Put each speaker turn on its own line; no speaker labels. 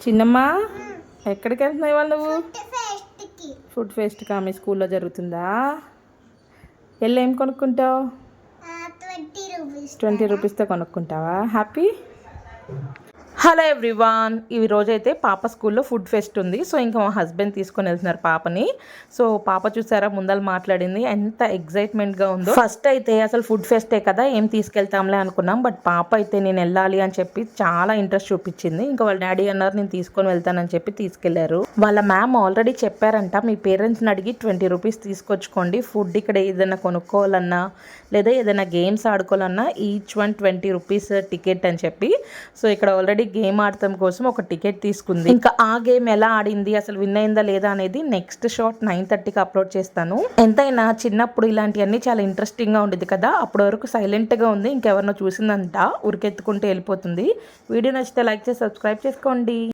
చిన్నమ్మా ఎక్కడికి వెళ్తున్నావు ఇవాళ నువ్వు? ఫుడ్ ఫెస్ట్కా మీ స్కూల్లో జరుగుతుందా? వెళ్ళి ఏం కొనుక్కుంటావు? 20 రూపీస్తో కొనుక్కుంటావా? హ్యాపీ. హలో ఎవ్రీవాన్, ఈ రోజు అయితే పాప స్కూల్లో ఫుడ్ ఫెస్ట్ ఉంది. సో ఇంకా మా హస్బెండ్ తీసుకొని వెళ్తున్నారు పాపని. సో పాప చూసారా ముందర మాట్లాడింది, ఎంత ఎగ్జైట్మెంట్గా ఉందో. ఫస్ట్ అయితే అసలు ఫుడ్ ఫెస్టే కదా, ఏం తీసుకెళ్తాంలే అనుకున్నాం. బట్ పాప అయితే నేను వెళ్ళాలి అని చెప్పి చాలా ఇంట్రెస్ట్ చూపించింది. ఇంకా వాళ్ళ డాడీ అన్నారు నేను తీసుకొని వెళ్తానని చెప్పి తీసుకెళ్లారు. వాళ్ళ మ్యామ్ ఆల్రెడీ చెప్పారంట, మీ పేరెంట్స్ని అడిగి 20 రూపీస్ తీసుకొచ్చుకోండి. ఫుడ్ ఇక్కడ ఏదైనా కొనుక్కోవాలన్నా లేదా ఏదైనా గేమ్స్ ఆడుకోవాలన్నా ఈచ్ 20 రూపీస్ టికెట్ అని చెప్పి. సో ఇక్కడ ఆల్రెడీ గేమ్ ఆడటం కోసం ఒక టికెట్ తీసుకుంది. ఇంకా ఆ గేమ్ ఎలా ఆడింది, అసలు విన్ అయిందా లేదా అనేది నెక్స్ట్ షాట్ 9:30కి అప్లోడ్ చేస్తాను. ఎంతైనా చిన్నప్పుడు ఇలాంటివన్నీ చాలా ఇంట్రెస్టింగ్ గా ఉండేది కదా. అప్పటి వరకు సైలెంట్ గా ఉంది, ఇంకెవరినో చూసిందంట ఉరికెత్తుకుంటూ వెళ్ళిపోతుంది. వీడియో నచ్చితే లైక్ చేసి సబ్స్క్రైబ్ చేసుకోండి.